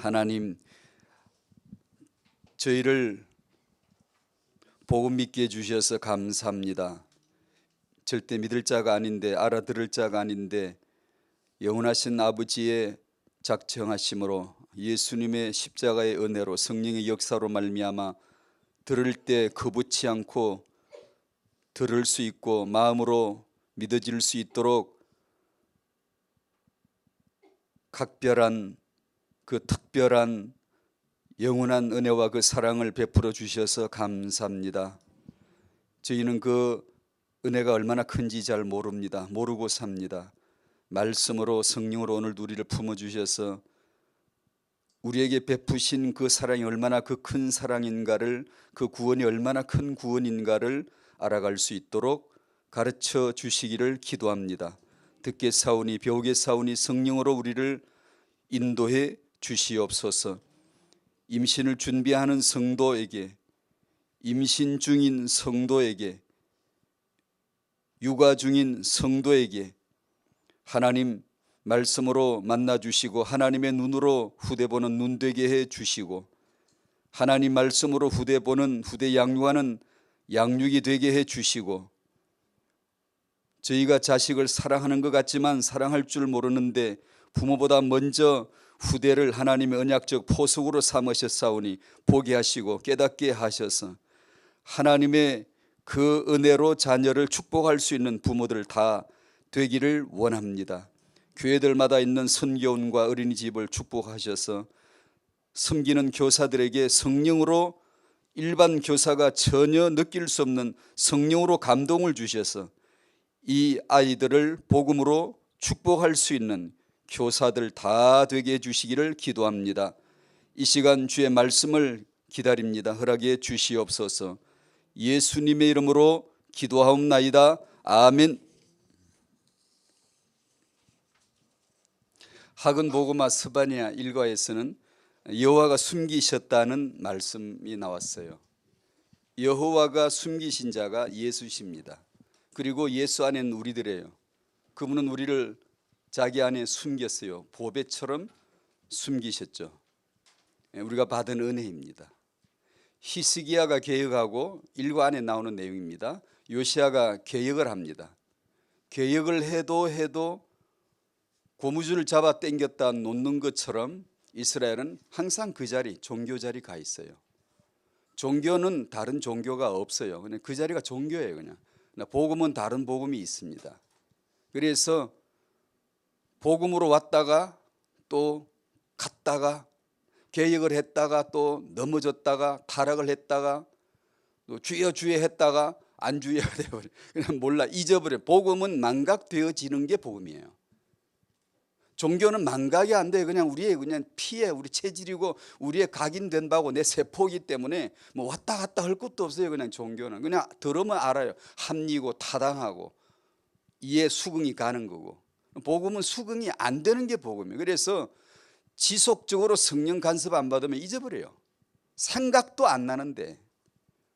하나님, 저희를 복음 믿게 해주셔서 감사합니다. 절대 믿을 자가 아닌데, 알아들을 자가 아닌데 영원하신 아버지의 작정하심으로 예수님의 십자가의 은혜로 성령의 역사로 말미암아 들을 때 거부치 않고 들을 수 있고 마음으로 믿어질 수 있도록 각별한 그 특별한 영원한 은혜와 그 사랑을 베풀어 주셔서 감사합니다. 저희는 그 은혜가 얼마나 큰지 잘 모릅니다. 모르고 삽니다. 말씀으로 성령으로 오늘 우리를 품어주셔서 우리에게 베푸신 그 사랑이 얼마나 그 큰 사랑인가를, 그 구원이 얼마나 큰 구원인가를 알아갈 수 있도록 가르쳐 주시기를 기도합니다. 듣겠사오니 배우겠사오니 성령으로 우리를 인도해 주시옵소서. 임신을 준비하는 성도에게, 임신 중인 성도에게, 육아 중인 성도에게 하나님 말씀으로 만나주시고 하나님의 눈으로 후대 보는 눈 되게 해주시고 하나님 말씀으로 후대 보는, 후대 양육하는 양육이 되게 해주시고 저희가 자식을 사랑하는 것 같지만 사랑할 줄 모르는데 부모보다 먼저 후대를 하나님의 언약적 포석으로 삼으셨사오니 보게 하시고 깨닫게 하셔서 하나님의 그 은혜로 자녀를 축복할 수 있는 부모들 다 되기를 원합니다. 교회들마다 있는 선교원과 어린이집을 축복하셔서 섬기는 교사들에게 성령으로, 일반 교사가 전혀 느낄 수 없는 성령으로 감동을 주셔서 이 아이들을 복음으로 축복할 수 있는 교사들 다 되게 해주시기를 기도합니다. 이 시간 주의 말씀을 기다립니다. 허락해 주시옵소서. 예수님의 이름으로 기도하옵나이다. 아멘. 학은 복음화 스바냐 일과에서는 여호와가 숨기셨다는 말씀이 나왔어요. 여호와가 숨기신 자가 예수십니다. 그리고 예수 안에는 우리들이에요. 그분은 우리를 자기 안에 숨겼어요. 보배처럼 숨기셨죠. 우리가 받은 은혜입니다. 히스기야가 개혁하고 일과 안에 나오는 내용입니다. 요시야가 개혁을 합니다. 개혁을 해도 고무줄을 잡아 당겼다 놓는 것처럼 이스라엘은 항상 그 자리, 종교 자리 가 있어요. 종교는 다른 종교가 없어요. 그냥 그 자리가 종교예요. 그냥 복음은 다른 복음이 있습니다. 그래서 복음으로 왔다가 또 갔다가 개혁을 했다가 또 넘어졌다가 타락을 했다가 또 주여 주여 했다가 안 주여가 되어버려. 그냥 몰라, 잊어버려. 복음은 망각되어지는 게 복음이에요. 종교는 망각이 안 돼요. 그냥 우리의 그냥 피에 우리 체질이고 우리의 각인된 바고 내 세포이기 때문에 뭐 왔다 갔다 할 것도 없어요. 그냥 종교는 그냥 들으면 알아요. 합리고 타당하고 이해 수긍이 가는 거고, 복음은 수긍이 안 되는 게 복음이에요. 그래서 지속적으로 성령 간섭 안 받으면 잊어버려요. 생각도 안 나는데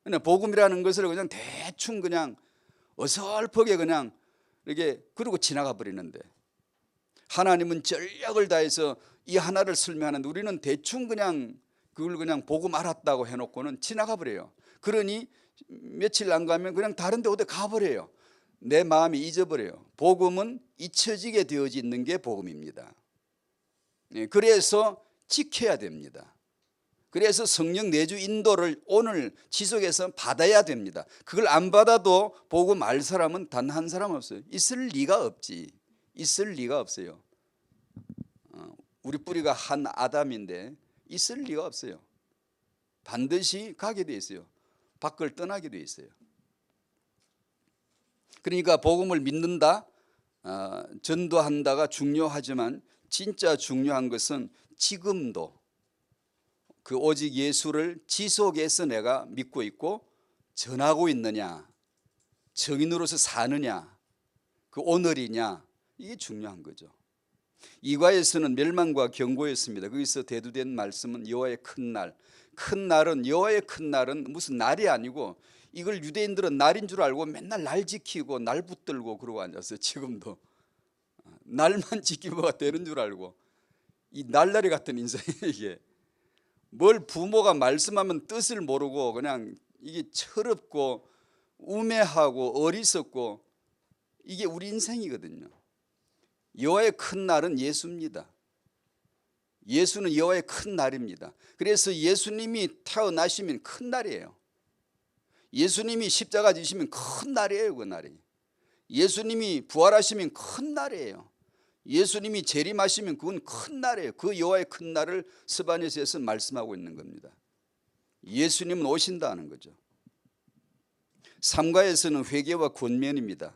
그냥 복음이라는 것을 그냥 대충 그냥 어설프게 그냥 이렇게 그러고 지나가 버리는데, 하나님은 전력을 다해서 이 하나를 설명하는데 우리는 대충 그냥 그걸 그냥 복음 알았다고 해놓고는 지나가 버려요. 그러니 며칠 안 가면 그냥 다른 데 어디 가버려요. 내 마음이 잊어버려요. 복음은 잊혀지게 되어지는 게 복음입니다. 그래서 지켜야 됩니다. 그래서 성령 내주 인도를 오늘 지속해서 받아야 됩니다. 그걸 안 받아도 복음 알 사람은 단 한 사람 없어요. 있을 리가 없지. 있을 리가 없어요. 우리 뿌리가 한 아담인데 있을 리가 없어요. 반드시 가게 돼 있어요. 밖을 떠나게 돼 있어요. 그러니까 복음을 믿는다, 전도한다가 중요하지만 진짜 중요한 것은 지금도 그 오직 예수를 지속해서 내가 믿고 있고 전하고 있느냐, 증인으로서 사느냐, 그 오늘이냐, 이게 중요한 거죠. 이과에서는 멸망과 경고였습니다. 거기서 대두된 말씀은 여호와의 큰 날. 큰 날은, 여호와의 큰 날은 무슨 날이 아니고 이걸 유대인들은 날인 줄 알고 맨날 날 지키고 날 붙들고 그러고 앉았어요. 지금도 날만 지키면 되는 줄 알고 이 날라리 같은 인생이에요. 이게 뭘 부모가 말씀하면 뜻을 모르고 그냥 이게 철없고 우매하고 어리석고 이게 우리 인생이거든요. 여호와의 큰 날은 예수입니다. 예수는 여호와의 큰 날입니다. 그래서 예수님이 태어나시면 큰 날이에요. 예수님이 십자가 지시면 큰 날이에요. 그 날이. 예수님이 부활하시면 큰 날이에요. 예수님이 재림하시면 그건 큰 날이에요. 그 여호와의 큰 날을 스바냐서에서 말씀하고 있는 겁니다. 예수님은 오신다는 거죠. 삼가에서는 회개와 권면입니다.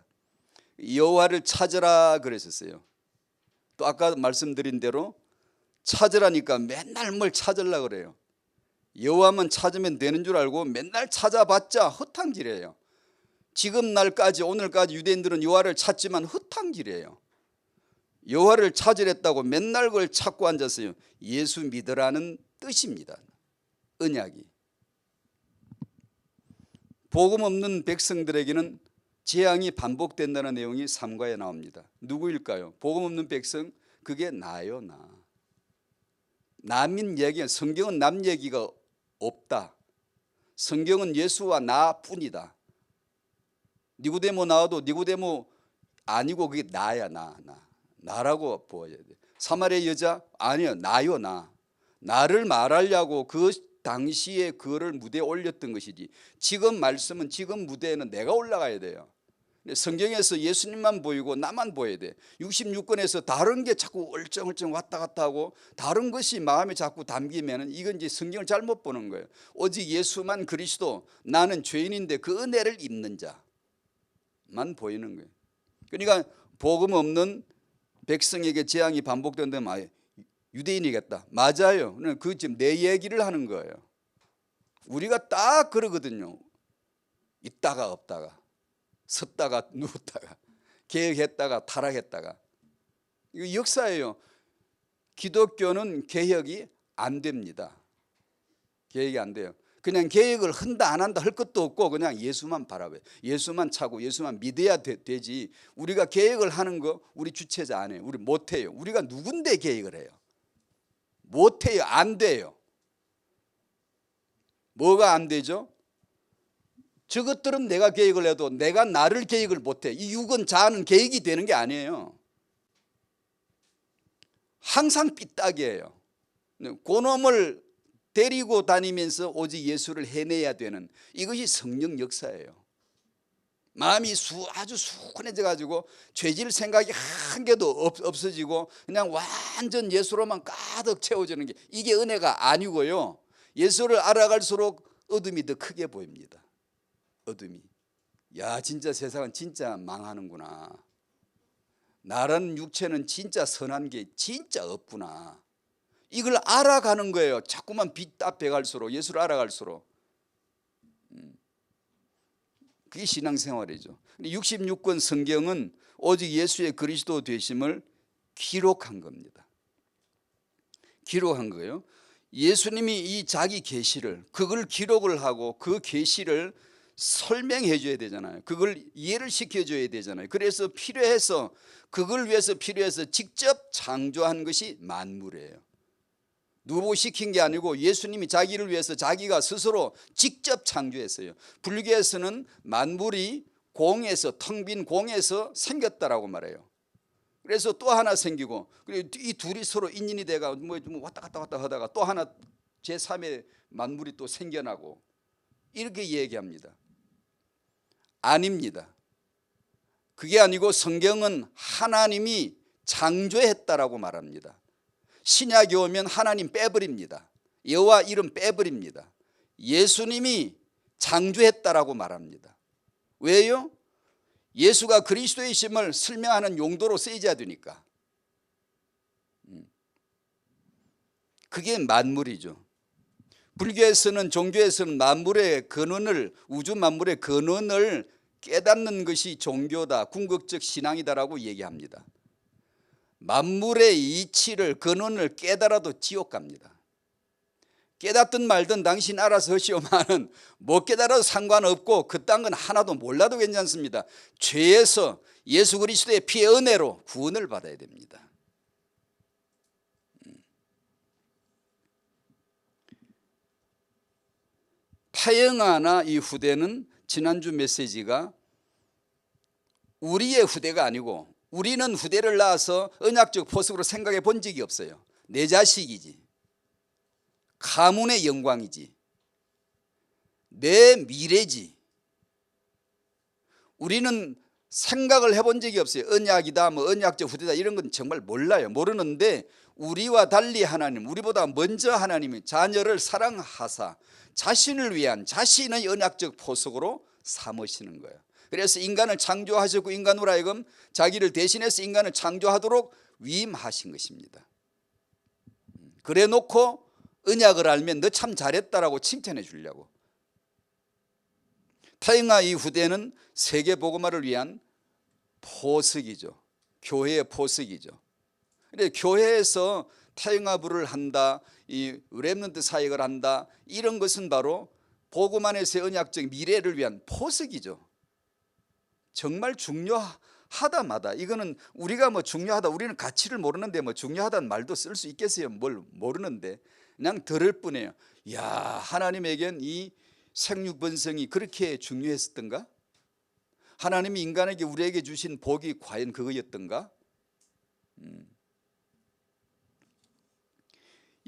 여호와를 찾으라 그랬었어요. 또 아까 말씀드린 대로 찾으라니까 맨날 뭘 찾으려고 그래요. 여호와만 찾으면 되는 줄 알고 맨날 찾아봤자 허탕질이에요. 지금 날까지 오늘까지 유대인들은 여호와를 찾지만 허탕질이에요. 여호와를 찾으랬다고 맨날 그걸 찾고 앉았어요. 예수 믿으라는 뜻입니다. 언약이. 복음 없는 백성들에게는 재앙이 반복된다는 내용이 3과에 나옵니다. 누구일까요? 복음 없는 백성, 그게 나요. 남인 얘기, 성경은 남 얘기가 없다. 성경은 예수와 나뿐이다. 니고데모 나와도 니고데모 아니고 그게 나야. 나라고 보아야 돼. 사마리아 여자 아니요, 나요. 나를 말하려고 그 당시에 그를 무대에 올렸던 것이지, 지금 말씀은 지금 무대에는 내가 올라가야 돼요. 성경에서 예수님만 보이고 나만 보여야 돼. 66권에서 다른 게 자꾸 얼쩡얼쩡 왔다 갔다 하고 다른 것이 마음에 자꾸 담기면 이건 이제 성경을 잘못 보는 거예요. 오직 예수만 그리스도, 나는 죄인인데 그 은혜를 입는 자만 보이는 거예요. 그러니까 복음 없는 백성에게 재앙이 반복된다면 유대인이겠다. 맞아요. 그 지금 내 얘기를 하는 거예요. 우리가 딱 그러거든요. 있다가 없다가, 섰다가 누웠다가, 개혁했다가 타락했다가. 이거 역사예요. 기독교는 개혁이 안 됩니다. 개혁이 안 돼요. 그냥 개혁을 한다 안 한다 할 것도 없고 그냥 예수만 바라봐요. 예수만 차고 예수만 믿어야 되지. 우리가 개혁을 하는 거 우리 주체자 안 해요. 우리 못해요. 우리가 누군데 개혁을 해요? 못해요. 안 돼요. 뭐가 안 되죠? 저것들은 내가 계획을 해도 내가 나를 계획을 못해. 이 육은 자아는 계획이 되는 게 아니에요. 항상 삐딱이에요. 그놈을 데리고 다니면서 오직 예수를 해내야 되는, 이것이 성령 역사예요. 마음이 아주 수근해져 가지고 죄질 생각이 한 개도 없어지고 그냥 완전 예수로만 가득 채워지는 게, 이게 은혜가 아니고요. 예수를 알아갈수록 어둠이 더 크게 보입니다. 어둠이. 야, 진짜 세상은 진짜 망하는구나. 나라는 육체는 진짜 선한 게 진짜 없구나. 이걸 알아가는 거예요. 자꾸만 빛 앞에 갈수록, 예수를 알아갈수록. 그게 신앙생활이죠. 66권 성경은 오직 예수의 그리스도 되심을 기록한 겁니다. 기록한 거예요. 예수님이 이 자기 계시를, 그걸 기록을 하고 그 계시를 설명해 줘야 되잖아요. 그걸 이해를 시켜줘야 되잖아요. 그래서 필요해서, 그걸 위해서 필요해서 직접 창조한 것이 만물이에요. 누구 시킨 게 아니고 예수님이 자기를 위해서 자기가 스스로 직접 창조했어요. 불교에서는 만물이 공에서, 텅 빈 공에서 생겼다라고 말해요. 그래서 또 하나 생기고, 그리고 이 둘이 서로 인연이 돼가 뭐 왔다 갔다 하다가 또 하나 제3의 만물이 또 생겨나고, 이렇게 얘기합니다. 아닙니다. 그게 아니고 성경은 하나님이 창조했다라고 말합니다. 신약에 오면 하나님 빼버립니다. 여호와 이름 빼버립니다. 예수님이 창조했다라고 말합니다. 왜요? 예수가 그리스도의 심을 설명하는 용도로 쓰여져야 되니까. 그게 만물이죠. 불교에서는, 종교에서는 만물의 근원을, 우주 만물의 근원을 깨닫는 것이 종교다, 궁극적 신앙이다라고 얘기합니다. 만물의 이치를, 근원을 깨달아도 지옥 갑니다. 깨닫든 말든 당신 알아서 하시오만은 못 깨달아도 상관없고 그딴 건 하나도 몰라도 괜찮습니다. 죄에서 예수 그리스도의 피의 은혜로 구원을 받아야 됩니다. 타영아나 이 후대는 지난주 메시지가 우리의 후대가 아니고 우리는 후대를 낳아서 언약적 포석으로 생각해 본 적이 없어요. 내 자식이지, 가문의 영광이지, 내 미래지. 우리는 생각을 해본 적이 없어요. 언약이다, 뭐 언약적 후대다 이런 건 정말 몰라요. 모르는데 우리와 달리 하나님, 우리보다 먼저 하나님이 자녀를 사랑하사 자신을 위한 자신의 언약적 포석으로 삼으시는 거예요. 그래서 인간을 창조하셨고 인간으로 하여금 자기를 대신해서 인간을 창조하도록 위임하신 것입니다. 그래 놓고 언약을 알면 너 참 잘했다라고 칭찬해 주려고. 타영아 이 후대는 세계 복음화를 위한 포석이죠. 교회의 포석이죠. 근데 교회에서 타영아부를 한다, 이 렘넌트 사역을 한다, 이런 것은 바로 복음 안에서의 언약적 미래를 위한 포석이죠. 정말 중요하다마다 이거는 우리가 뭐 중요하다, 우리는 가치를 모르는데 뭐 중요하다는 말도 쓸 수 있겠어요. 뭘 모르는데 그냥 들을 뿐이에요. 야, 하나님에겐 이 생육번성이 그렇게 중요했었던가? 하나님이 인간에게 우리에게 주신 복이 과연 그거였던가?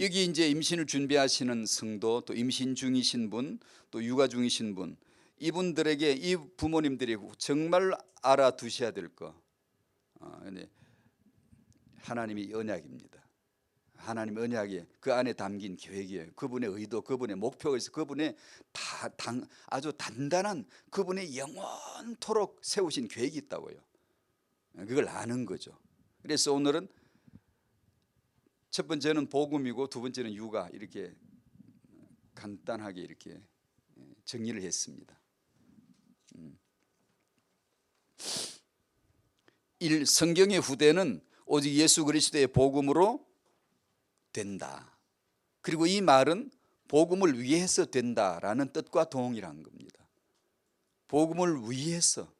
여기 이제 임신을 준비하시는 성도, 또 임신 중이신 분, 또 육아 중이신 분, 이분들에게 이 부모님들이 정말 알아두셔야 될 거, 하나님이 언약입니다. 하나님 언약에 그 안에 담긴 계획이에요. 그분의 의도, 그분의 목표가 있어. 그분의 아주 단단한 그분의 영원토록 세우신 계획이 있다고요. 그걸 아는 거죠. 그래서 오늘은 첫 번째는 복음이고 두 번째는 육아, 이렇게 간단하게 이렇게 정리를 했습니다. 1. 성경의 후대는 오직 예수 그리스도의 복음으로 된다. 그리고 이 말은 복음을 위해서 된다라는 뜻과 동일한 겁니다. 복음을 위해서,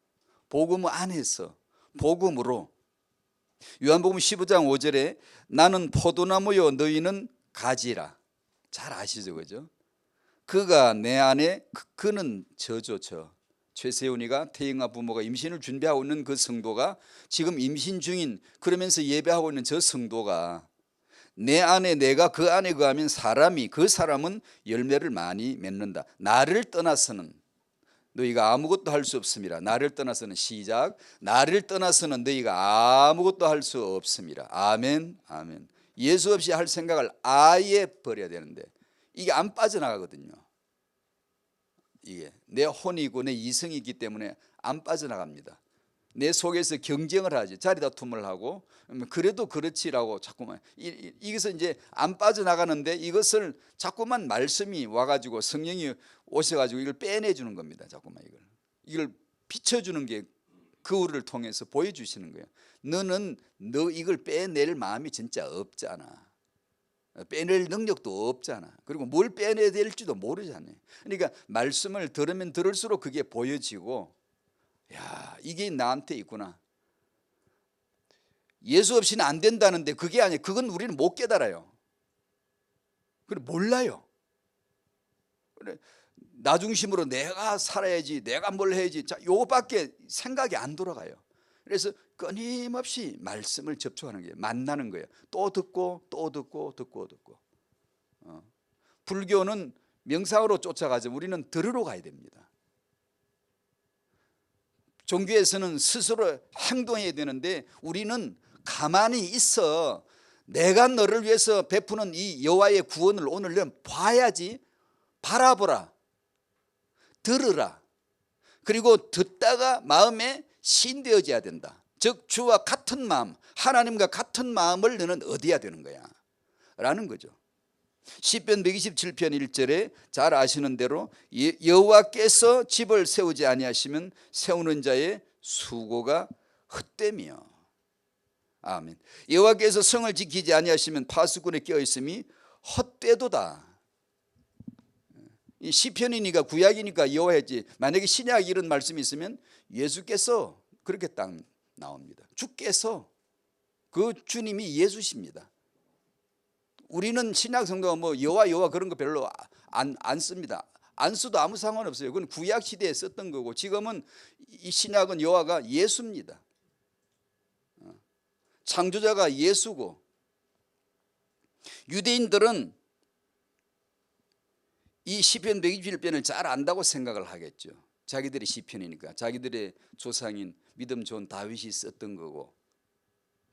복음 안에서, 복음으로. 요한복음 15장 5절에 나는 포도나무요 너희는 가지라. 잘 아시죠, 그죠? 그가 내 안에, 그는 저죠, 저. 최세훈이가 태영아 부모가 임신을 준비하고 있는 그 성도가 지금 임신 중인, 그러면서 예배하고 있는 저 성도가 내 안에, 내가 그 안에 거하면 그 사람은 열매를 많이 맺는다. 나를 떠나서는 너희가 아무것도 할 수 없습니다. 나를 떠나서는, 시작, 나를 떠나서는 너희가 아무것도 할 수 없습니다. 아멘, 아멘. 예수 없이 할 생각을 아예 버려야 되는데 이게 안 빠져나가거든요. 이게 내 혼이고 내 이성이 있기 때문에 안 빠져나갑니다. 내 속에서 경쟁을 하지, 자리다툼을 하고, 그래도 그렇지라고 자꾸만 이것은 이제 안 빠져나가는데, 이것을 자꾸만 말씀이 와가지고 성령이 오셔가지고 이걸 빼내주는 겁니다. 자꾸만 이걸 비춰주는 게 그울을 통해서 보여주시는 거예요. 너는 너 이걸 빼낼 마음이 진짜 없잖아. 빼낼 능력도 없잖아. 그리고 뭘 빼내야 될지도 모르잖아요. 그러니까 말씀을 들으면 들을수록 그게 보여지고, 야, 이게 나한테 있구나. 예수 없이는 안 된다는데 그게 아니에요. 그건 우리는 못 깨달아요. 그래, 몰라요. 그래, 나 중심으로 내가 살아야지, 내가 뭘 해야지, 자, 요거밖에 생각이 안 돌아가요. 그래서 끊임없이 말씀을 접촉하는 거예요. 만나는 거예요. 또 듣고 또 듣고 듣고 듣고. 불교는 명상으로 쫓아가죠. 우리는 들으러 가야 됩니다. 종교에서는 스스로 행동해야 되는데 우리는 가만히 있어. 내가 너를 위해서 베푸는 이 여호와의 구원을 오늘 넌 봐야지. 바라보라, 들으라. 그리고 듣다가 마음에 신되어져야 된다. 즉 주와 같은 마음, 하나님과 같은 마음을 너는 얻어야 되는 거야 라는 거죠. 시편 127편 1절에 잘 아시는 대로 여호와께서 집을 세우지 아니하시면 세우는 자의 수고가 헛되며, 아멘. 여호와께서 성을 지키지 아니하시면 파수꾼에 껴있음이 헛되도다. 이 시편이니까 구약이니까 여호와였지. 만약에 신약 이런 말씀이 있으면 예수께서 그렇게 딱 나옵니다. 주께서, 그 주님이 예수십니다. 우리는 신약 성도가 뭐 여호와 그런 거 별로 안 씁니다. 안 써도 아무 상관없어요. 그건 구약 시대에 썼던 거고 지금은 이 신약은 여호와가 예수입니다. 창조자가 예수고 유대인들은 이 시편 121편을 잘 안다고 생각을 하겠죠. 자기들의 시편이니까 자기들의 조상인 믿음 좋은 다윗이 썼던 거고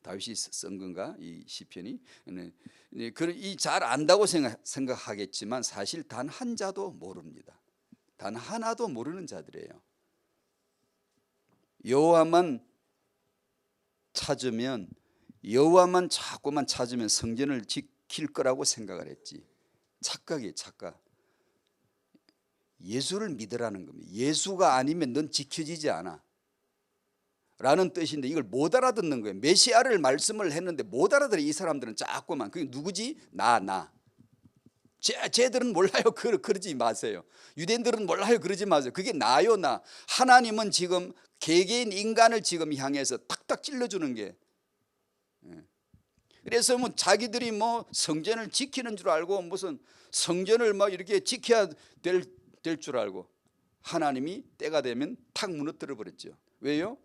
다윗이 쓴 건가 이 시편이 이 잘 안다고 생각하겠지만 사실 단 한 자도 모릅니다. 단 하나도 모르는 자들이에요. 여호와만 찾으면 여호와만 자꾸만 찾으면 성전을 지킬 거라고 생각을 했지. 착각이에요, 착각. 예수를 믿으라는 겁니다. 예수가 아니면 넌 지켜지지 않아 라는 뜻인데 이걸 못 알아듣는 거예요. 메시아를 말씀을 했는데 못 알아들어. 이 사람들은 자꾸만 그게 누구지? 나 쟤들은 몰라요. 그러지 마세요. 유대인들은 몰라요. 그러지 마세요. 그게 나요. 나. 하나님은 지금 개개인 인간을 지금 향해서 탁탁 찔러주는 게 그래서 뭐 자기들이 뭐 성전을 지키는 줄 알고 무슨 성전을 막 이렇게 지켜야 될 줄 알고 하나님이 때가 되면 탁 무너뜨려 버렸죠. 왜요?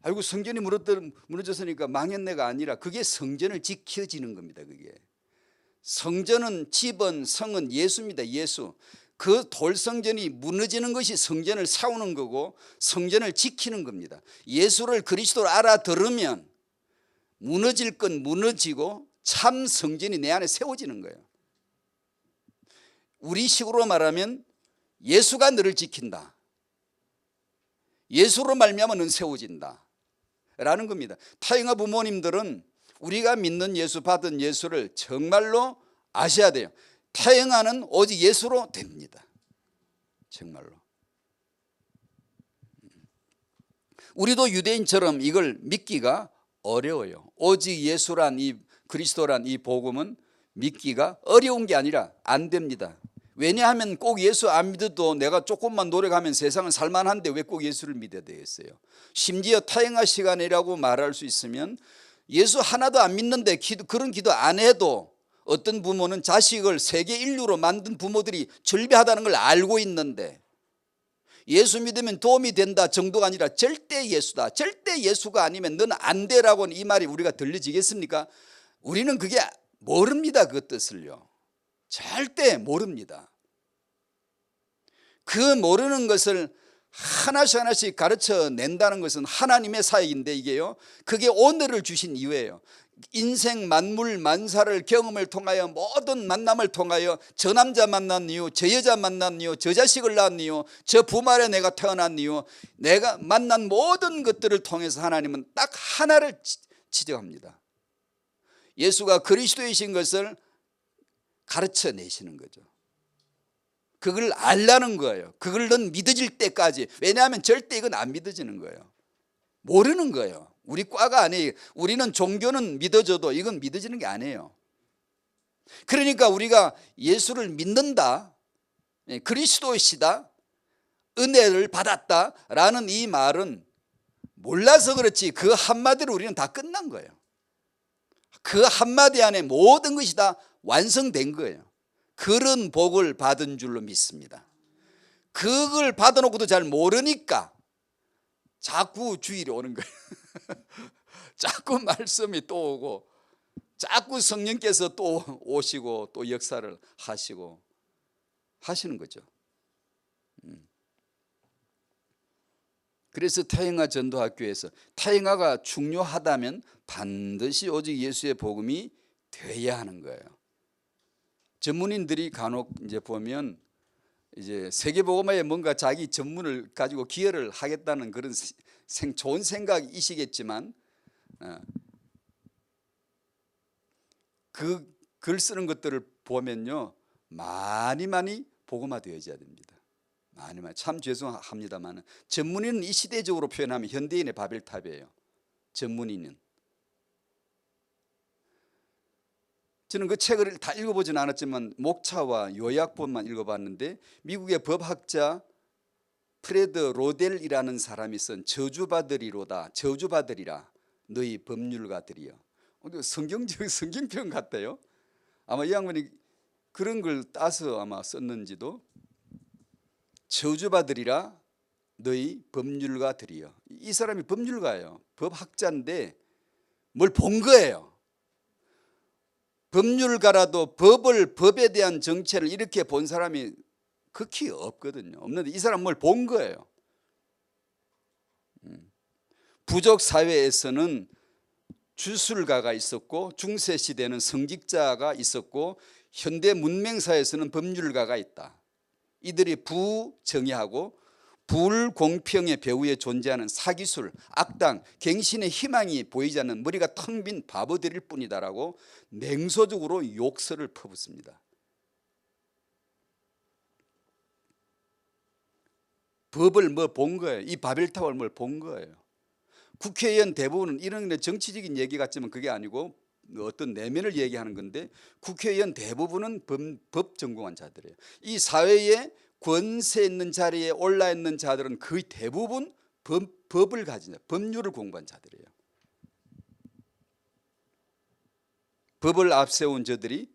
아이고 성전이 무너졌으니까 망했네가 아니라 그게 성전을 지켜지는 겁니다. 그게 성전은 집은 성은 예수입니다. 예수. 그 돌성전이 무너지는 것이 성전을 세우는 거고 성전을 지키는 겁니다. 예수를 그리스도로 알아들으면 무너질 건 무너지고 참 성전이 내 안에 세워지는 거예요. 우리 식으로 말하면 예수가 너를 지킨다. 예수로 말미암아 너는 세워진다 라는 겁니다. 타영아 부모님들은 우리가 믿는 예수 받은 예수를 정말로 아셔야 돼요. 타영아는 오직 예수로 됩니다. 정말로. 우리도 유대인처럼 이걸 믿기가 어려워요. 오직 예수란 이 그리스도란 이 복음은 믿기가 어려운 게 아니라 안 됩니다. 왜냐하면 꼭 예수 안 믿어도 내가 조금만 노력하면 세상은 살만한데 왜 꼭 예수를 믿어야 되겠어요? 심지어 타영아 시간이라고 말할 수 있으면 예수 하나도 안 믿는데 그런 기도 안 해도 어떤 부모는 자식을 세계 인류로 만든 부모들이 절비하다는 걸 알고 있는데 예수 믿으면 도움이 된다 정도가 아니라 절대 예수다. 절대 예수가 아니면 너는 안 되라고는 이 말이 우리가 들려지겠습니까? 우리는 그게 모릅니다. 그 뜻을요. 절대 모릅니다. 그 모르는 것을 하나씩 하나씩 가르쳐 낸다는 것은 하나님의 사역인데 이게요. 그게 오늘을 주신 이유예요. 인생 만물 만사를 경험을 통하여 모든 만남을 통하여 저 남자 만난 이유, 저 여자 만난 이유, 저 자식을 낳은 이유, 저 부말에 내가 태어난 이유, 내가 만난 모든 것들을 통해서 하나님은 딱 하나를 지적합니다. 예수가 그리스도이신 것을 가르쳐 내시는 거죠. 그걸 알라는 거예요. 그걸 넌 믿어질 때까지. 왜냐하면 절대 이건 안 믿어지는 거예요. 모르는 거예요. 우리 과가 아니에요. 우리는 종교는 믿어져도 이건 믿어지는 게 아니에요. 그러니까 우리가 예수를 믿는다, 그리스도이시다, 은혜를 받았다라는 이 말은 몰라서 그렇지 그 한마디로 우리는 다 끝난 거예요. 그 한마디 안에 모든 것이 다 완성된 거예요. 그런 복을 받은 줄로 믿습니다. 그걸 받아놓고도 잘 모르니까 자꾸 주일이 오는 거예요. 자꾸 말씀이 또 오고 자꾸 성령께서 또 오시고 또 역사를 하시고 하시는 거죠. 그래서 타영아 전도학교에서 타영아가 중요하다면 반드시 오직 예수의 복음이 되어야 하는 거예요. 전문인들이 간혹 이제 보면 이제 세계복음화에 뭔가 자기 전문을 가지고 기여를 하겠다는 그런 좋은 생각이시겠지만 그 글 쓰는 것들을 보면요 많이 복음화되어져야 됩니다. 많이 참 죄송합니다만 전문인은 이 시대적으로 표현하면 현대인의 바벨탑이에요. 전문인은. 저는 그 책을 다 읽어보지는 않았지만 목차와 요약본만 읽어봤는데 미국의 법학자 프레드 로델이라는 사람이 쓴 저주받으리로다, 저주받으리라 너희 법률가들이여. 성경표현 같아요. 아마 이 양반이 그런 걸 따서 아마 썼는지도 저주받으리라 너희 법률가들이여. 이 사람이 법률가예요. 법학자인데 뭘 본 거예요. 법률가라도 법에 대한 정체를 이렇게 본 사람이 극히 없거든요. 없는데 이 사람 뭘 본 거예요. 부족 사회에서는 주술가가 있었고 중세시대는 성직자가 있었고 현대 문명사회에서는 법률가가 있다. 이들이 부정의하고 불공평의 배후에 존재하는 사기술, 악당, 갱신의 희망이 보이지 않는 머리가 텅 빈 바보들일 뿐이다라고 냉소적으로 욕설을 퍼붓습니다. 법을 뭐 본 거예요. 이 바벨탑을 뭘 본 거예요. 국회의원 대부분은 이런 정치적인 얘기 같지만 그게 아니고 어떤 내면을 얘기하는 건데 국회의원 대부분은 법 전공한 자들이에요. 이 사회에 권세 있는 자리에 올라 있는 자들은 거의 대부분 법을 가진 자, 법률을 공부한 자들이에요. 법을 앞세운 저들이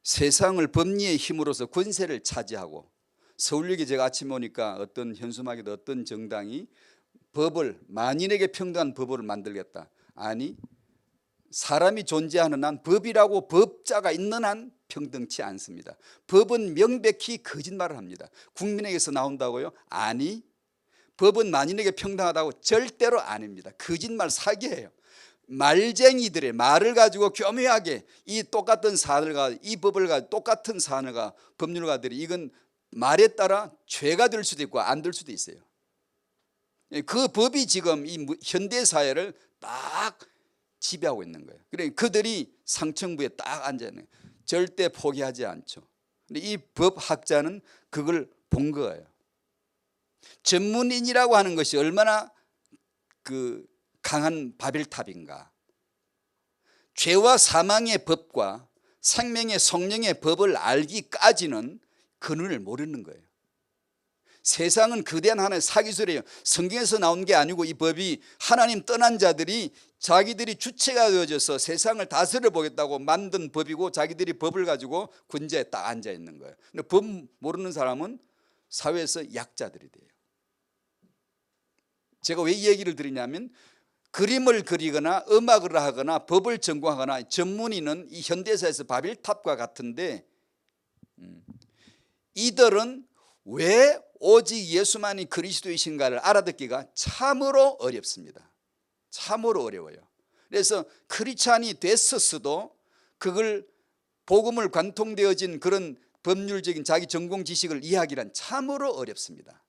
세상을 법리의 힘으로서 권세를 차지하고 서울역에 제가 아침에 오니까 어떤 현수막에도 어떤 정당이 법을 만인에게 평등한 법을 만들겠다. 아니 사람이 존재하는 한 법이라고 법자가 있는 한 평등치 않습니다. 법은 명백히 거짓말을 합니다. 국민에게서 나온다고요? 아니 법은 만인에게 평등하다고 절대로 아닙니다. 거짓말 사기예요. 말쟁이들의 말을 가지고 교묘하게 이 똑같은 사안을 이 법을 가지고 똑같은 사안을 법률가들이 이건 말에 따라 죄가 될 수도 있고 안 될 수도 있어요. 그 법이 지금 이 현대 사회를 딱 지배하고 있는 거예요. 그러니까 그들이 상층부에 딱 앉아 있는 거예요. 절대 포기하지 않죠. 근데 이 법학자는 그걸 본 거예요. 전문인이라고 하는 것이 얼마나 그 강한 바벨탑인가. 죄와 사망의 법과 생명의 성령의 법을 알기까지는 근원을 모르는 거예요. 세상은 거대한 하나의 사기술이에요. 성경에서 나온 게 아니고 이 법이 하나님 떠난 자들이 자기들이 주체가 되어져서 세상을 다스려 보겠다고 만든 법이고 자기들이 법을 가지고 군자에 딱 앉아 있는 거예요. 근데 법 모르는 사람은 사회에서 약자들이 돼요. 제가 왜 이 얘기를 드리냐면 그림을 그리거나 음악을 하거나 법을 전공하거나 전문의는 이 현대사에서 바벨탑과 같은데 이들은 왜 오직 예수만이 그리스도이신가를 알아듣기가 참으로 어렵습니다. 참으로 어려워요. 그래서 크리스찬이 됐었어도 그걸 복음을 관통되어진 그런 법률적인 자기 전공 지식을 이해하기란 참으로 어렵습니다.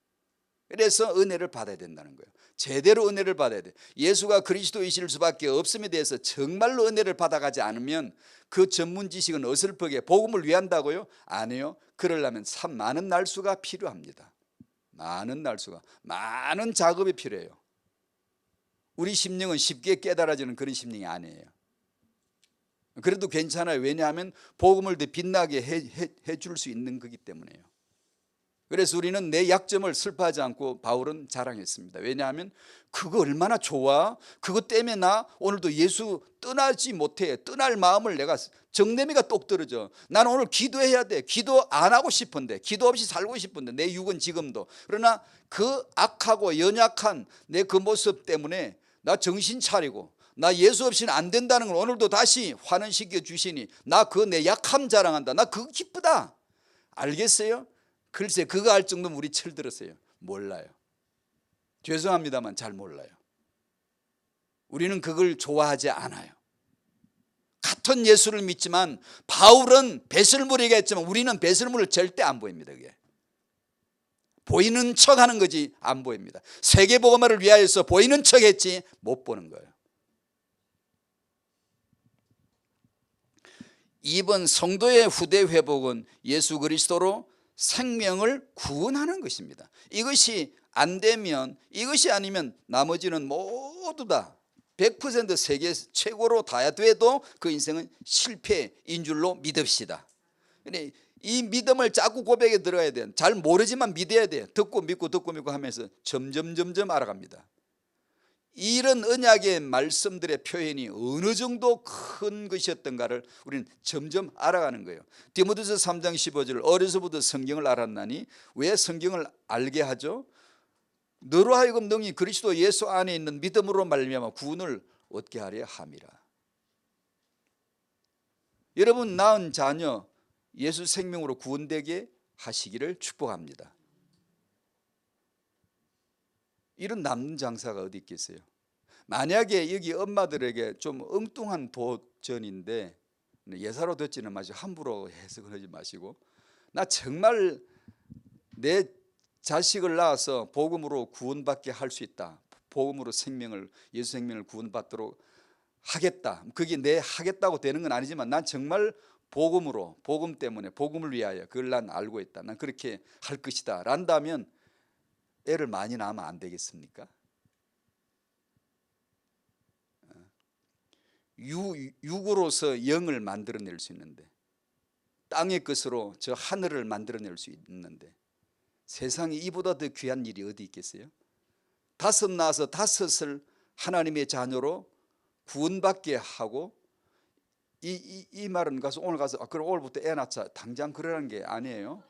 그래서 은혜를 받아야 된다는 거예요. 제대로 은혜를 받아야 돼요. 예수가 그리스도이실 수밖에 없음에 대해서 정말로 은혜를 받아가지 않으면 그 전문 지식은 어설프게 복음을 위한다고요? 아니요. 그러려면 참 많은 날수가 필요합니다. 많은 날수가, 많은 작업이 필요해요. 우리 심령은 쉽게 깨달아지는 그런 심령이 아니에요. 그래도 괜찮아요. 왜냐하면 복음을 더 빛나게 해줄 수 있는 거기 때문에요. 그래서 우리는 내 약점을 슬퍼하지 않고 바울은 자랑했습니다. 왜냐하면 그거 얼마나 좋아. 그것 때문에 나 오늘도 예수 떠나지 못해. 떠날 마음을 내가 정내미가 똑 떨어져. 나는 오늘 기도해야 돼. 기도 안 하고 싶은데, 기도 없이 살고 싶은데 내 육은 지금도. 그러나 그 악하고 연약한 내 그 모습 때문에 나 정신 차리고 나 예수 없이는 안 된다는 걸 오늘도 다시 환원시켜 주시니 나 그 내 약함 자랑한다. 나 그거 기쁘다. 알겠어요? 글쎄 그거 할 정도면 우리 철들었어요. 몰라요. 죄송합니다만 잘 몰라요. 우리는 그걸 좋아하지 않아요. 같은 예수를 믿지만 바울은 배설물이가 했지만 우리는 배설물을 절대 안 보입니다. 그게 보이는 척하는 거지 안 보입니다. 세계복음화를 위하여서 보이는 척했지 못 보는 거예요. 이번 성도의 후대 회복은 예수 그리스도로 생명을 구원하는 것입니다. 이것이 안 되면, 이것이 아니면 나머지는 모두 다 100% 세계 최고로 다 돼도 그 인생은 실패인 줄로 믿읍시다. 이 믿음을 자꾸 고백에 들어야 돼요. 잘 모르지만 믿어야 돼요. 듣고 믿고 듣고 믿고 하면서 점점 알아갑니다. 이런 언약의 말씀들의 표현이 어느 정도 큰 것이었던가를 우리는 점점 알아가는 거예요. 디모데서 3장 15절 어려서부터 성경을 알았나니 왜 성경을 알게 하죠? 너로 하여금 능히 그리스도 예수 안에 있는 믿음으로 말미암아 구원을 얻게 하려 함이라. 여러분 낳은 자녀 예수 생명으로 구원되게 하시기를 축복합니다. 이런 남는 장사가 어디 있겠어요? 만약에 여기 엄마들에게 좀 엉뚱한 도전인데 예사로 듣지는 마시고 함부로 해석을 하지 마시고, 나 정말 내 자식을 낳아서 복음으로 구원받게 할 수 있다, 복음으로 생명을 예수 생명을 구원받도록 하겠다, 그게 내 하겠다고 되는 건 아니지만 난 정말 복음으로 복음 때문에 복음을 위하여 그걸 난 알고 있다, 난 그렇게 할 것이다 란다면 애를 많이 낳으면 안 되겠습니까? 육으로서 영을 만들어낼 수 있는데, 땅의 것으로 저 하늘을 만들어낼 수 있는데, 세상에 이보다 더 귀한 일이 어디 있겠어요? 다섯 낳아서 다섯을 하나님의 자녀로 구원받게 하고, 이 말은 가서 오늘 가서 그럼 오늘부터 애 낳자 당장 그러라는 게 아니에요.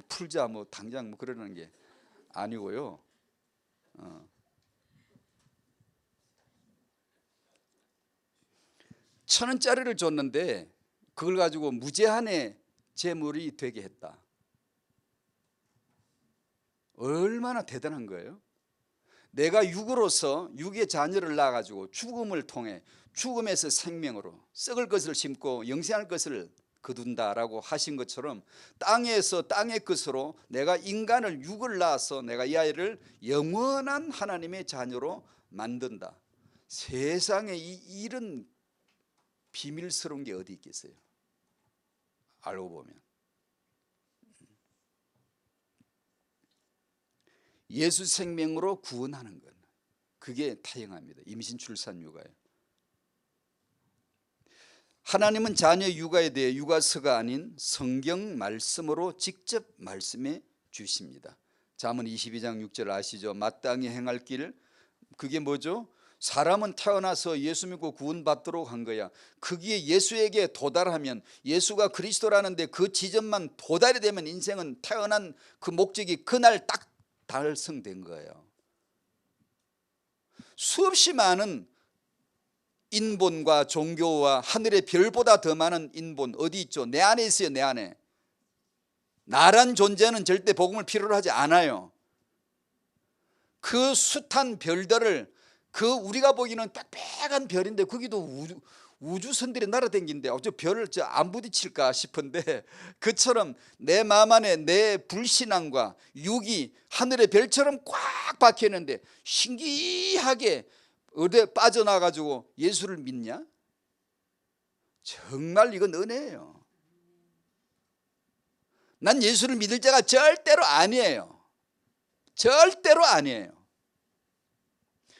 풀자 뭐 당장 뭐 그러는 게 아니고요. 1,000원짜리를 줬는데 그걸 가지고 무제한의 재물이 되게 했다. 얼마나 대단한 거예요. 내가 육으로서 육의 자녀를 낳아가지고 죽음을 통해 죽음에서 생명으로 썩을 것을 심고 영생할 것을 거둔다라고 하신 것처럼 땅에서 땅의 것으로 내가 인간을 육을 낳아서 내가 이 아이를 영원한 하나님의 자녀로 만든다. 세상에 이런 비밀스러운 게 어디 있겠어요? 알고 보면 예수 생명으로 구원하는 것, 그게 타영합니다. 임신 출산 육아예요. 하나님은 자녀 육아에 대해 육아서가 아닌 성경 말씀으로 직접 말씀해 주십니다. 잠언 22장 6절 아시죠? 마땅히 행할 길, 그게 뭐죠? 사람은 태어나서 예수 믿고 구원받도록 한 거야. 거기에 예수에게 도달하면, 예수가 그리스도라는데 그 지점만 도달이 되면 인생은 태어난 그 목적이 그날 딱 달성된 거예요. 수없이 많은 인본과 종교와 하늘의 별보다 더 많은 인본 어디 있죠? 내 안에 있어요. 내 안에. 나란 존재는 절대 복음을 필요로 하지 않아요. 그 숱한 별들을, 그 우리가 보기에는 빽빽한 별인데 거기도 우주선들이 날아다니는데 저 별을 안 부딪힐까 싶은데, 그처럼 내 마음 안에 내 불신앙과 육이 하늘의 별처럼 꽉 박혀 있는데 신기하게 어디에 빠져나가지고 예수를 믿냐? 정말 이건 은혜예요. 난 예수를 믿을 자가 절대로 아니에요. 절대로 아니에요.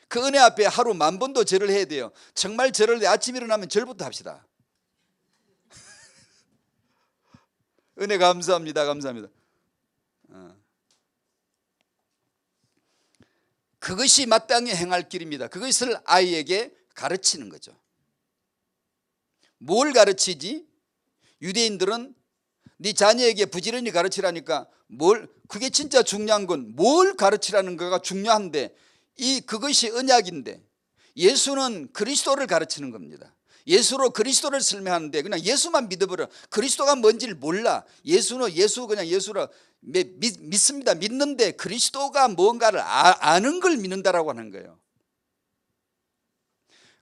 그 은혜 앞에 하루 10,000번도 절을 해야 돼요. 정말 절을 아침 일어나면 절부터 합시다. 은혜 감사합니다. 감사합니다. 그것이 마땅히 행할 길입니다. 그것을 아이에게 가르치는 거죠. 뭘 가르치지? 유대인들은 네 자녀에게 부지런히 가르치라니까, 그게 진짜 중요한 건 뭘 가르치라는 거가 중요한데, 그것이 언약인데, 예수는 그리스도를 가르치는 겁니다. 예수로 그리스도를 설명하는데 그냥 예수만 믿어버려. 그리스도가 뭔지를 몰라. 그냥 예수라 믿습니다. 믿는데 그리스도가 뭔가를 아는 걸 믿는다라고 하는 거예요.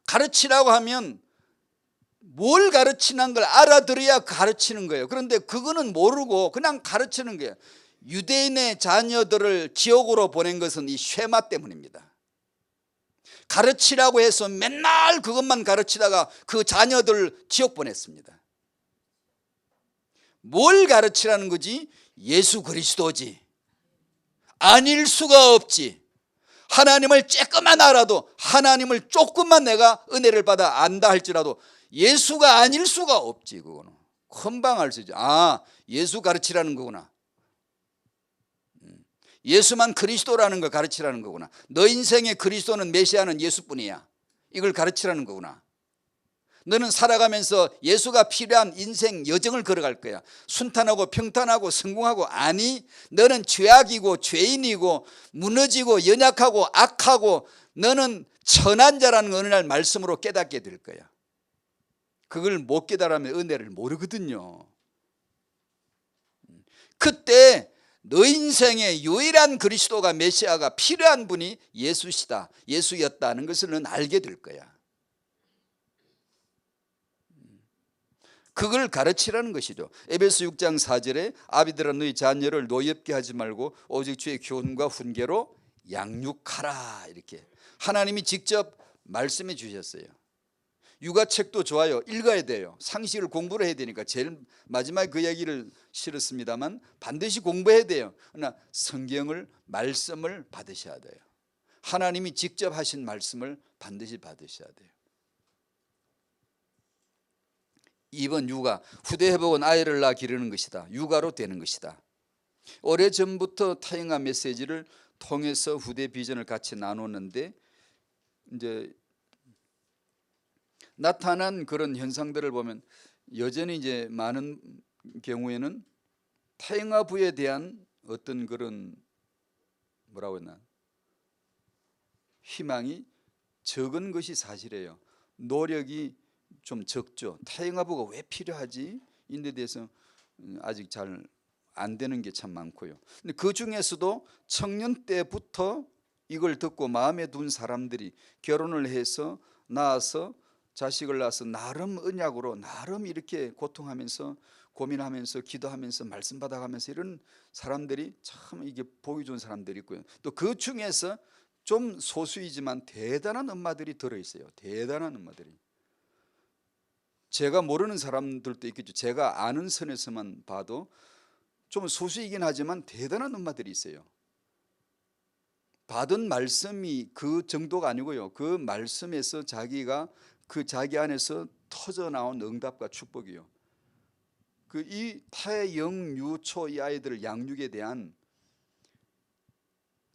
가르치라고 하면 뭘 가르치는 걸 알아들어야 가르치는 거예요. 그런데 그거는 모르고 그냥 가르치는 거예요. 유대인의 자녀들을 지옥으로 보낸 것은 이 쉐마 때문입니다. 가르치라고 해서 맨날 그것만 가르치다가 그 자녀들을 지옥 보냈습니다. 뭘 가르치라는 거지? 예수 그리스도지. 아닐 수가 없지. 하나님을 조금만 알아도, 하나님을 조금만 내가 은혜를 받아 안다 할지라도 예수가 아닐 수가 없지. 그거는 금방 알 수 있지. 예수 가르치라는 거구나. 예수만 그리스도라는 걸 가르치라는 거구나. 너 인생의 그리스도는 메시아는 예수뿐이야. 이걸 가르치라는 거구나. 너는 살아가면서 예수가 필요한 인생 여정을 걸어갈 거야. 순탄하고 평탄하고 성공하고. 아니, 너는 죄악이고 죄인이고 무너지고 연약하고 악하고 너는 천한 자라는 어느 날 말씀으로 깨닫게 될 거야. 그걸 못 깨달으면 은혜를 모르거든요. 그때 너 인생의 유일한 그리스도가 메시아가 필요한 분이 예수시다, 예수였다는 것을 넌 알게 될 거야. 그걸 가르치라는 것이죠. 에베소 6장 4절에 아비들아 너희 자녀를 노엽게 하지 말고 오직 주의 교훈과 훈계로 양육하라, 이렇게 하나님이 직접 말씀해 주셨어요. 육아책도 좋아요. 읽어야 돼요. 상식을 공부를 해야 되니까. 제일 마지막에 그 얘기를 실었습니다만 반드시 공부해야 돼요. 그러나 성경을, 말씀을 받으셔야 돼요. 하나님이 직접 하신 말씀을 반드시 받으셔야 돼요. 2번 육아, 후대 회복은 아이를 낳아 기르는 것이다. 육아로 되는 것이다. 오래전부터 타인화 메시지를 통해서 후대 비전을 같이 나눴는데 이제 나타난 그런 현상들을 보면 여전히 이제 많은 경우에는 타인화부에 대한 어떤 그런 뭐라고 했나 희망이 적은 것이 사실이에요. 노력이 좀 적죠. 타인화부가 왜 필요하지? 인데 대해서 아직 잘 안 되는 게 참 많고요. 근데 그 중에서도 청년 때부터 이걸 듣고 마음에 둔 사람들이 결혼을 해서 낳아서 자식을 낳아서 나름 언약으로 나름 이렇게 고통하면서 고민하면서 기도하면서 말씀 받아가면서 이런 사람들이 참 이게 보기 좋은 사람들이 있고요. 또 그 중에서 좀 소수이지만 대단한 엄마들이 들어있어요. 대단한 엄마들이. 제가 모르는 사람들도 있겠죠. 제가 아는 선에서만 봐도 좀 소수이긴 하지만 대단한 엄마들이 있어요. 받은 말씀이 그 정도가 아니고요. 그 말씀에서 자기가 그 자기 안에서 터져 나온 응답과 축복이요. 그 이 태영유초 이 아이들 양육에 대한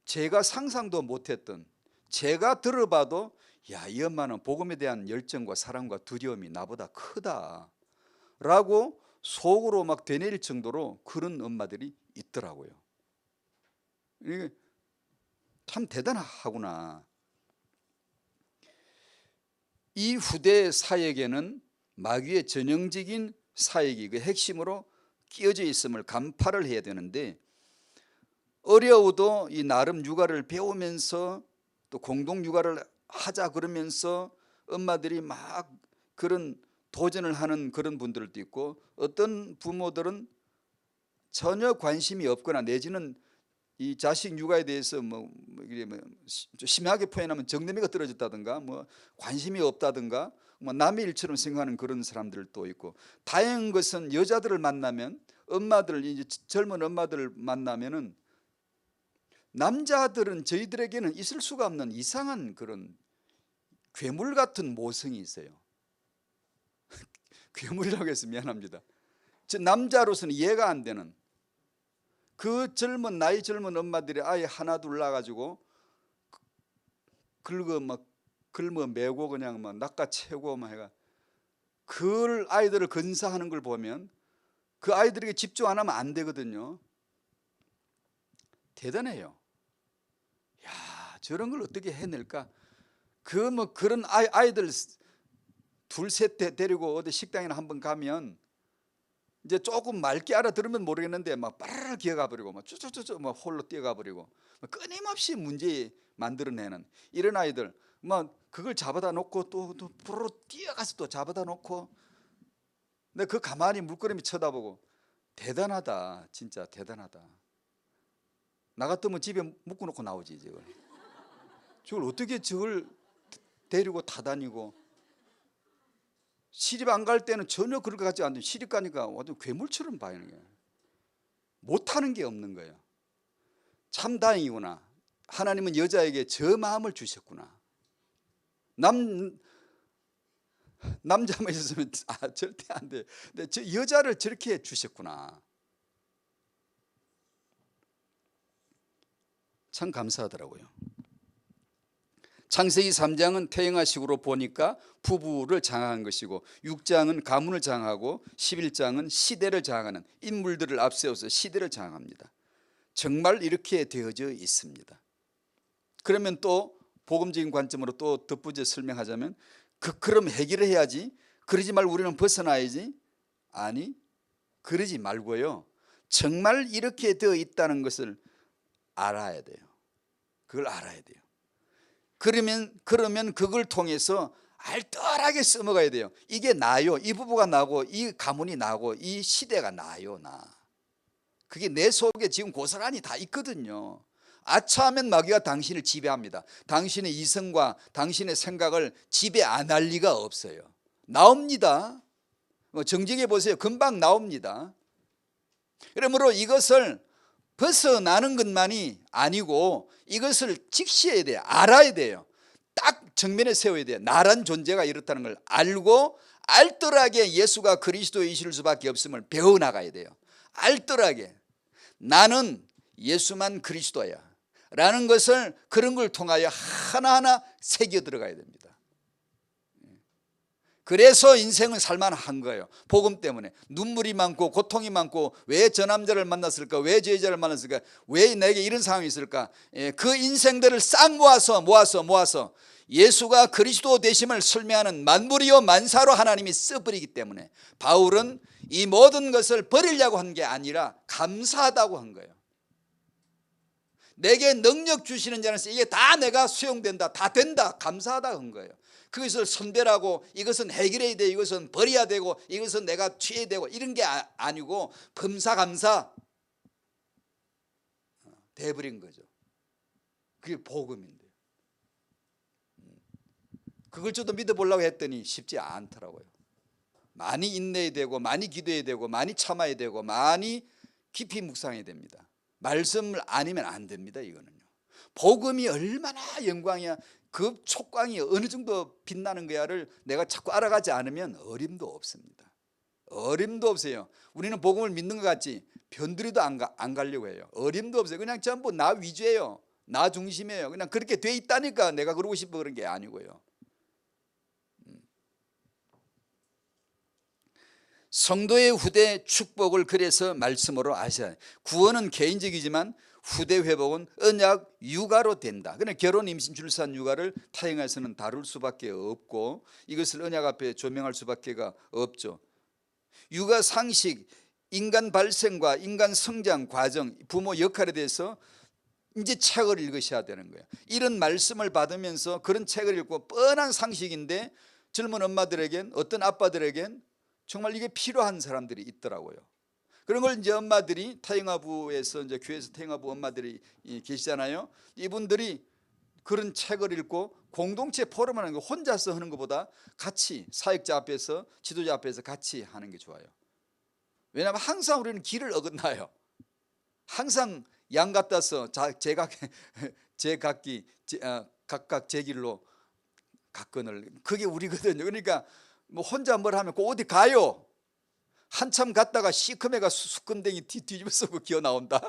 제가 상상도 못했던, 제가 들어봐도 야, 이 엄마는 복음에 대한 열정과 사랑과 두려움이 나보다 크다라고 속으로 막 되뇌일 정도로 그런 엄마들이 있더라고요. 이게 참 대단하구나. 이 후대 사역에는 마귀의 전형적인 사역이 그 핵심으로 끼어져 있음을 간파를 해야 되는데, 어려워도 이 나름 육아를 배우면서 또 공동 육아를 하자 그러면서 엄마들이 막 그런 도전을 하는 그런 분들도 있고, 어떤 부모들은 전혀 관심이 없거나 내지는 이 자식 육아에 대해서 뭐 심하게 표현하면 정내미가 떨어졌다든가 뭐 관심이 없다든가 뭐 남의 일처럼 생각하는 그런 사람들도 있고, 다행한 것은 여자들을 만나면 엄마들, 이제 젊은 엄마들을 만나면은 남자들은 저희들에게는 있을 수가 없는 이상한 그런 괴물 같은 모성이 있어요. 괴물이라고 해서 미안합니다. 저 남자로서는 이해가 안 되는 그 젊은 나이 젊은 엄마들이 아이 하나 둘 낳아가지고 긁어 매고 그냥 막 낚아채고 막 해가 그 아이들을 건사하는 걸 보면 그 아이들에게 집중 안 하면 안 되거든요. 대단해요. 야, 저런 걸 어떻게 해낼까? 그 뭐 그런 아이들 둘 셋 데리고 어디 식당이나 한번 가면 이제 조금 맑게 알아들으면 모르겠는데 막 빠르르 기어가 버리고 막 쭈쭈쭈쭈 막 홀로 뛰어가 버리고 끊임없이 문제 만들어내는 이런 아이들, 막 그걸 잡아다 놓고 또 부르르 뛰어가서 또 잡아다 놓고, 근데 그 가만히 물끄러미 쳐다보고 대단하다, 진짜 대단하다. 나 같으면 집에 묶어놓고 나오지. 저걸 어떻게 저걸 데리고 타다니고, 시집 안 갈 때는 전혀 그럴 것 같지 않은데 시집 가니까 완전 괴물처럼 봐요. 못하는 게 없는 거예요. 참 다행이구나. 하나님은 여자에게 저 마음을 주셨구나. 남자만 있었으면 절대 안 돼. 근데 저 여자를 저렇게 주셨구나. 참 감사하더라고요. 창세기 3장은 태영아식으로 보니까 부부를 장악한 것이고 6장은 가문을 장악하고 11장은 시대를 장악하는 인물들을 앞세워서 시대를 장악합니다. 정말 이렇게 되어져 있습니다. 그러면 또 복음적인 관점으로 또 덧붙여 설명하자면 그럼 해결을 해야지, 그러지 말고 우리는 벗어나야지. 아니, 그러지 말고요, 정말 이렇게 되어 있다는 것을 알아야 돼요. 그걸 알아야 돼요. 그러면 그걸 통해서 알뜰하게 써먹어야 돼요. 이게 나요, 이 부부가 나고 이 가문이 나고 이 시대가 나요, 나. 그게 내 속에 지금 고스란히 다 있거든요. 아차하면 마귀가 당신을 지배합니다. 당신의 이성과 당신의 생각을 지배 안 할 리가 없어요. 나옵니다. 정직해 보세요. 금방 나옵니다. 그러므로 이것을 벗어나는 것만이 아니고 이것을 직시해야 돼요. 알아야 돼요. 딱 정면에 세워야 돼요. 나란 존재가 이렇다는 걸 알고 알뜰하게 예수가 그리스도이실 수밖에 없음을 배워나가야 돼요. 알뜰하게 나는 예수만 그리스도야 라는 것을, 그런 걸 통하여 하나하나 새겨 들어가야 됩니다. 그래서 인생은 살만한 거예요. 복음 때문에 눈물이 많고 고통이 많고, 왜 저 남자를 만났을까, 왜 저 여자를 만났을까, 왜 내게 이런 상황이 있을까. 그 인생들을 싹 모아서 예수가 그리스도 되심을 설명하는 만물이요 만사로 하나님이 써버리기 때문에 바울은 이 모든 것을 버리려고 한 게 아니라 감사하다고 한 거예요. 내게 능력 주시는 자는 이게 다 내가 수용된다, 다 된다, 감사하다고 한 거예요. 그것을 선별하고 이것은 해결해야 돼, 이것은 버려야 되고 이것은 내가 취해야 되고 이런 게 아니고 범사감사 돼버린 거죠. 그게 복음인데, 그걸 저도 믿어보려고 했더니 쉽지 않더라고요. 많이 인내해야 되고 많이 기도해야 되고 많이 참아야 되고 많이 깊이 묵상해야 됩니다. 말씀을 아니면 안 됩니다. 이거는요, 복음이 얼마나 영광이야, 그 촉광이 어느 정도 빛나는 거야를 내가 자꾸 알아가지 않으면 어림도 없습니다. 어림도 없어요. 우리는 복음을 믿는 것 같지 변두리도 안 가려고 해요. 어림도 없어요. 그냥 전부 나 위주예요. 나 중심이에요. 그냥 그렇게 돼 있다니까 내가 그러고 싶어 그런 게 아니고요. 성도의 후대 축복을 그래서 말씀으로 아셔야 해요. 구원은 개인적이지만 후대 회복은 언약 육아로 된다. 그러나 결혼, 임신, 출산, 육아를 타행해서는 다룰 수밖에 없고 이것을 언약 앞에 조명할 수밖에 없죠. 육아 상식, 인간 발생과 인간 성장 과정, 부모 역할에 대해서 이제 책을 읽으셔야 되는 거예요. 이런 말씀을 받으면서 그런 책을 읽고 뻔한 상식인데 젊은 엄마들에겐, 어떤 아빠들에겐 정말 이게 필요한 사람들이 있더라고요. 그런 걸 이제 엄마들이, 태영아부에서 이제 교회에서 태영아부 엄마들이 계시잖아요. 이분들이 그런 책을 읽고 공동체 포럼을 하는 거, 혼자서 하는 것보다 같이 사역자 앞에서, 지도자 앞에서 같이 하는 게 좋아요. 왜냐하면 항상 우리는 길을 어긋나요. 항상 양 같아서 각각 제 길로 갔거늘, 그게 우리거든요. 그러니까 뭐 혼자 뭘 하면 꼭 어디 가요. 한참 갔다가 시커매가 수건댕이 뒤집어서 기어 나온다.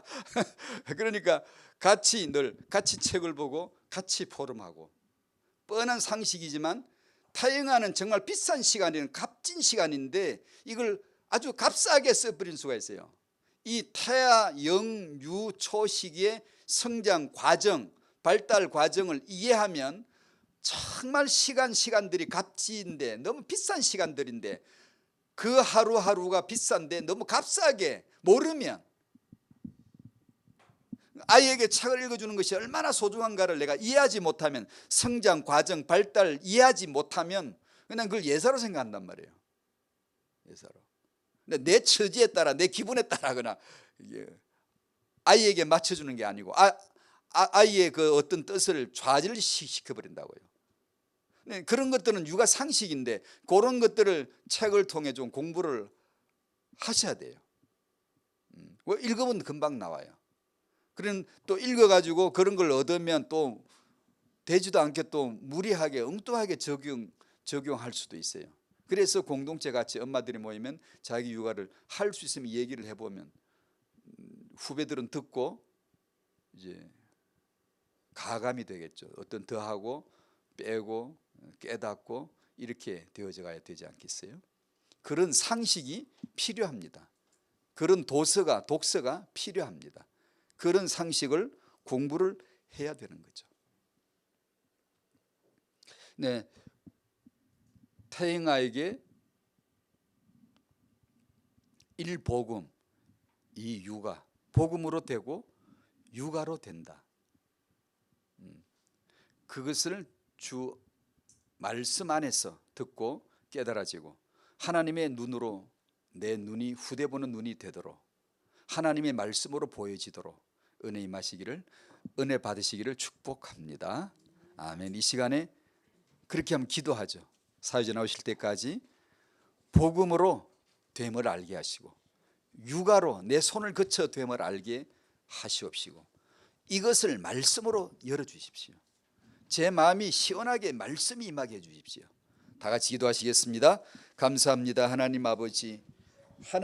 그러니까 늘 같이 책을 보고 같이 포럼하고, 뻔한 상식이지만 타영하는 정말 비싼 시간이는 값진 시간인데 이걸 아주 값싸게 써버린 수가 있어요. 이 태아 영유 초 시기의 성장 과정, 발달 과정을 이해하면 정말 시간들이 값진데, 너무 비싼 시간들인데 그 하루하루가 비싼데 너무 값싸게 모르면, 아이에게 책을 읽어주는 것이 얼마나 소중한가를 내가 이해하지 못하면, 성장 과정 발달 이해하지 못하면 그냥 그걸 예사로 생각한단 말이에요. 예사로. 근데 내 처지에 따라, 내 기분에 따라거나 아이에게 맞춰주는 게 아니고 아이의 그 어떤 뜻을 좌절시켜버린다고요. 그런 것들은 육아 상식인데 그런 것들을 책을 통해 좀 공부를 하셔야 돼요. 읽어보면 금방 나와요. 그런 또 읽어가지고 그런 걸 얻으면 또 되지도 않게 또 무리하게 엉뚱하게 적용할 수도 있어요. 그래서 공동체 같이 엄마들이 모이면 자기 육아를 할 수 있으면 얘기를 해보면 후배들은 듣고 이제 가감이 되겠죠. 어떤 더하고 빼고 깨닫고 이렇게 되어져 가야 되지 않겠어요? 그런 상식이 필요합니다. 그런 독서가 필요합니다. 그런 상식을 공부를 해야 되는 거죠. 네, 태영아에게 일복음, 이 육아, 복음으로 되고 육아로 된다. 그것을 주 말씀 안에서 듣고 깨달아지고 하나님의 눈으로 내 눈이 후대 보는 눈이 되도록 하나님의 말씀으로 보여지도록 은혜 임하시기를, 은혜 받으시기를 축복합니다. 아멘. 이 시간에 그렇게 한번 기도하죠. 사회자 나오실 때까지 복음으로 됨을 알게 하시고 육아로 내 손을 거쳐 됨을 알게 하시옵시고 이것을 말씀으로 열어주십시오. 제 마음이 시원하게 말씀이 임하게 해주십시오. 다 같이 기도하시겠습니다. 감사합니다. 하나님 아버지,